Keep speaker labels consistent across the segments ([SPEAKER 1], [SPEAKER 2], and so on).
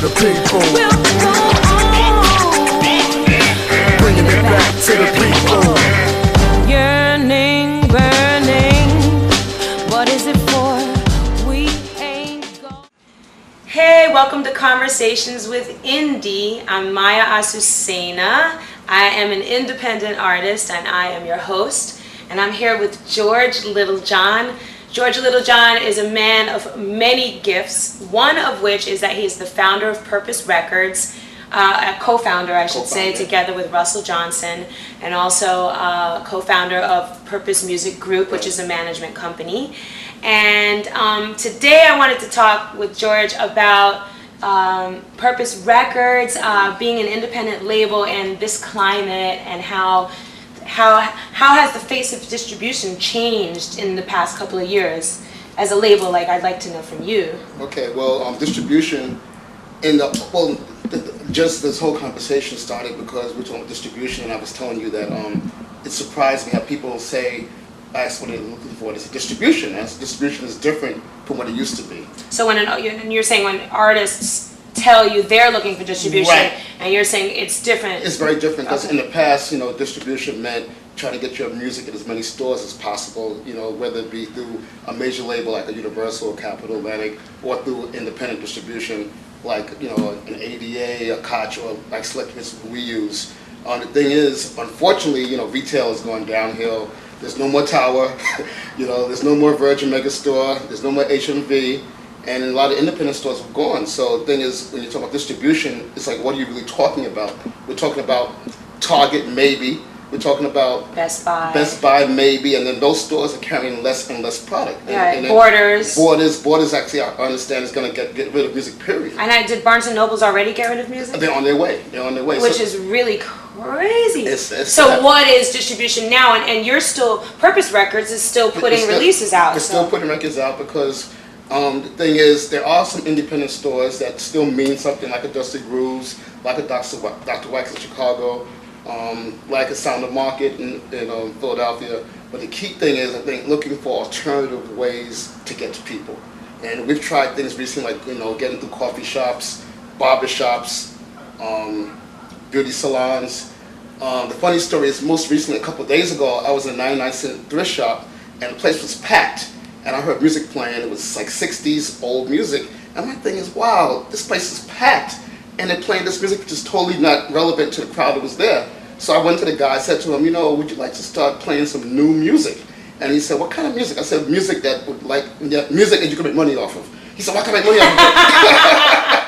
[SPEAKER 1] the people.
[SPEAKER 2] We'll go on.
[SPEAKER 1] Bringing it back to the people.
[SPEAKER 2] Yearning, burning. What is it for? We ain't go.
[SPEAKER 3] Hey, welcome to Conversations with Indie. I'm Maya Azucena. I am an independent artist and I am your host. And I'm here with George Littlejohn. George Littlejohn is a man of many gifts, one of which is that he's the founder of Purpose Records, a co-founder, I should say, together with Russell Johnson, and also co-founder of Purpose Music Group, which is a management company. And today I wanted to talk with George about Purpose Records, being an independent label in this climate, and how has the face of distribution changed in the past couple of years as a label? Like, I'd like to know from you.
[SPEAKER 4] Okay, well, distribution just this whole conversation started because we're talking about distribution, and I was telling you that it surprised me how people say that's what they're looking for. It's distribution. As distribution is different from what it used to be.
[SPEAKER 3] So you're saying when artists tell you they're looking for distribution,
[SPEAKER 4] right,
[SPEAKER 3] and you're saying it's different.
[SPEAKER 4] It's very different because in the past, distribution meant trying to get your music in as many stores as possible, whether it be through a major label like a Universal or Capitol Atlantic, or through independent distribution like, an ADA, a Koch, or like Select Hits we use. The thing is, unfortunately, retail is going downhill. There's no more Tower, there's no more Virgin Megastore, there's no more HMV. And a lot of independent stores have gone. So the thing is, when you talk about distribution, it's like, what are you really talking about? We're talking about Target, maybe. We're talking about
[SPEAKER 3] Best Buy,
[SPEAKER 4] maybe. And then those stores are carrying less and less product.
[SPEAKER 3] And Borders,
[SPEAKER 4] actually, I understand, is going to get rid of music, period.
[SPEAKER 3] And did Barnes & Noble's already get rid of music?
[SPEAKER 4] They're on their way.
[SPEAKER 3] Which is really crazy.
[SPEAKER 4] So
[SPEAKER 3] what is distribution now? And you're still, Purpose Records is still putting releases out.
[SPEAKER 4] We're still putting records out because the thing is, there are some independent stores that still mean something, like a Dusty Grooves, like a Dr. Wax in Chicago, like a Sound of Market in Philadelphia. But the key thing is, I think, looking for alternative ways to get to people. And we've tried things recently, like getting through coffee shops, barber shops, beauty salons. The funny story is, most recently, a couple of days ago, I was in a 99-cent thrift shop, and the place was packed. And I heard music playing. It was like 60s old music. And my thing is, wow, this place is packed. And they're playing this music which is totally not relevant to the crowd that was there. So I went to the guy, I said to him, would you like to start playing some new music? And he said, what kind of music? I said, music that music that you can make money off of. He said, well, I can make money off of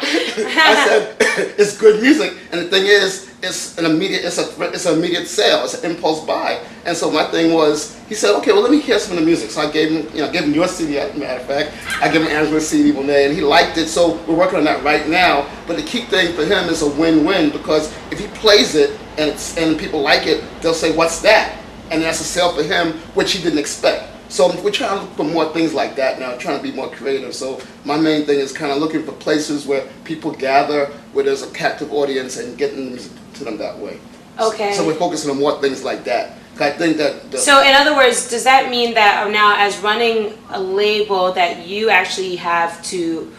[SPEAKER 4] it. I said, it's good music. And the thing is, it's an immediate sale. It's an impulse buy. And so my thing was, he said, okay, well, let me hear some of the music. So I gave him your CD, as a matter of fact. I gave him Angela's CD one day, and he liked it. So we're working on that right now. But the key thing for him is a win-win, because if he plays it and people like it, they'll say, what's that? And that's a sale for him, which he didn't expect. So we're trying to look for more things like that now, trying to be more creative. So my main thing is kind of looking for places where people gather, where there's a captive audience, and getting music to them that way.
[SPEAKER 3] Okay.
[SPEAKER 4] So we're focusing on more things like that. I think that.
[SPEAKER 3] So in other words, does that mean that now, as running a label, that you actually have to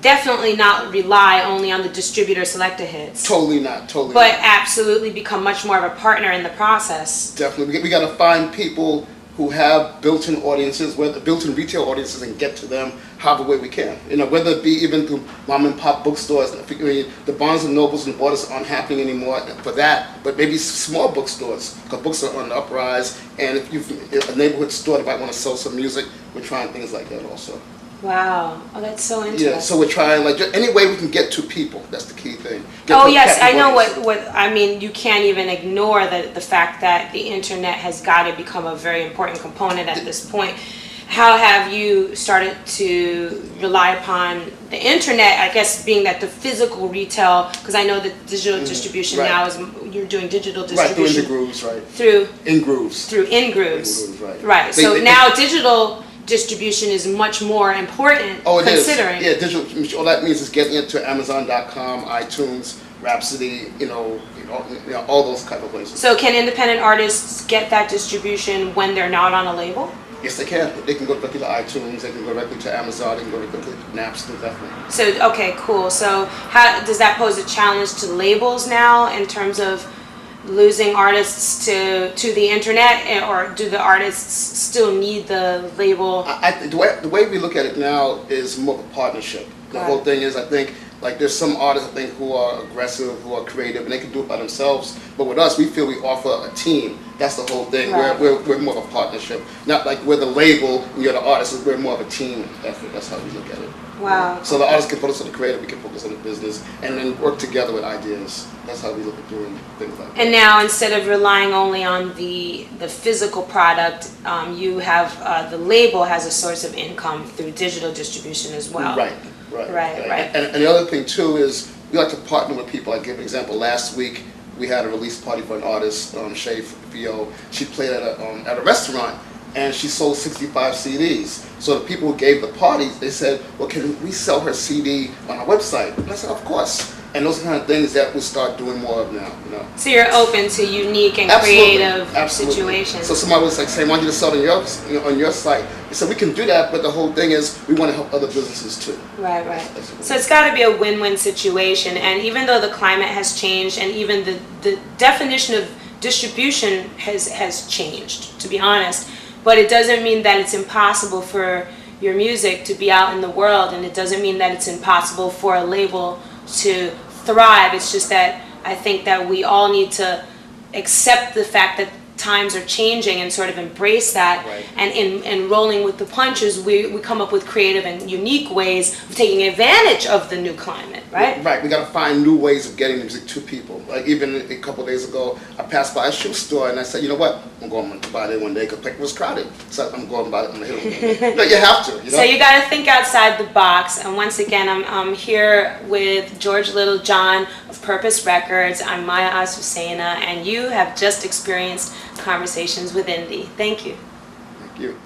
[SPEAKER 3] definitely not rely only on the distributor selected hits?
[SPEAKER 4] Totally not.
[SPEAKER 3] But absolutely become much more of a partner in the process.
[SPEAKER 4] Definitely. We got to find people who have built-in audiences, whether built-in retail audiences, and get to them however way we can. Whether it be even through mom and pop bookstores. The Barnes and Nobles and Borders aren't happening anymore for that, but maybe small bookstores, because books are on the uprise. And if a neighborhood store that might want to sell some music, we're trying things like that also.
[SPEAKER 3] Wow. Oh, that's so interesting.
[SPEAKER 4] Yeah, so we're trying, any way we can get to people. That's the key thing.
[SPEAKER 3] Yes, I know what I mean. You can't even ignore the fact that the internet has got to become a very important component at this point. How have you started to rely upon the internet, I guess, being that the physical retail, because I know that digital distribution now is, you're doing digital distribution.
[SPEAKER 4] Through In-Grooves,
[SPEAKER 3] Through In-Grooves. Right. So now digital distribution is much more important. Considering.
[SPEAKER 4] Yeah, digital. All that means is getting it to Amazon.com, iTunes, Rhapsody, all those type of places.
[SPEAKER 3] So can independent artists get that distribution when they're not on a label?
[SPEAKER 4] Yes, they can. They can go directly to iTunes. They can go directly to Amazon. They can go directly to Napster, definitely.
[SPEAKER 3] So, okay, cool. So how does that pose a challenge to labels now in terms of losing artists to the internet, or do the artists still need the label?
[SPEAKER 4] The way we look at it now is more of a partnership. The whole thing is, I think, like there's some artists I think who are aggressive, who are creative, and they can do it by themselves. But with us, we feel we offer a team. That's the whole thing.
[SPEAKER 3] Right.
[SPEAKER 4] We're more of a partnership. Not like we're the label and you're the artist. We're more of a team effort. That's how we look at it.
[SPEAKER 3] Wow.
[SPEAKER 4] So the artist can focus on the creative, we can focus on the business, and then work together with ideas. That's how we look at doing things like that.
[SPEAKER 3] And now, instead of relying only on the physical product, you have the label has a source of income through digital distribution as well.
[SPEAKER 4] Right. And the other thing too is we like to partner with people. I give an example. Last week we had a release party for an artist, Shay Fio. She played at a restaurant, and she sold 65 CDs. So the people who gave the party, they said, well, can we sell her CD on our website? And I said, of course. And those are the kind of things that we'll start doing more of now. You know?
[SPEAKER 3] So you're open to unique and creative situations.
[SPEAKER 4] So somebody was like saying, why don't you just sell it on your site? They said, we can do that, but the whole thing is we want to help other businesses too.
[SPEAKER 3] Right. So it's got to be a win-win situation. And even though the climate has changed, and even the definition of distribution has changed, to be honest, but it doesn't mean that it's impossible for your music to be out in the world, and it doesn't mean that it's impossible for a label to thrive. It's just that I think that we all need to accept the fact that times are changing and sort of embrace that.
[SPEAKER 4] Right.
[SPEAKER 3] And in rolling with the punches, we come up with creative and unique ways of taking advantage of the new climate, right?
[SPEAKER 4] Right, we got to find new ways of getting music to people. Like even a couple of days ago, I passed by a shoe store and I said, you know what, I'm going by there one day because it was crowded. So I'm going by it on the hill. No, you have to. You know?
[SPEAKER 3] So you got to think outside the box. And once again, I'm here with George Littlejohn of Purpose Records. I'm Maya Azucena, and you have just experienced Conversations with Indie. Thank you.
[SPEAKER 4] Thank you.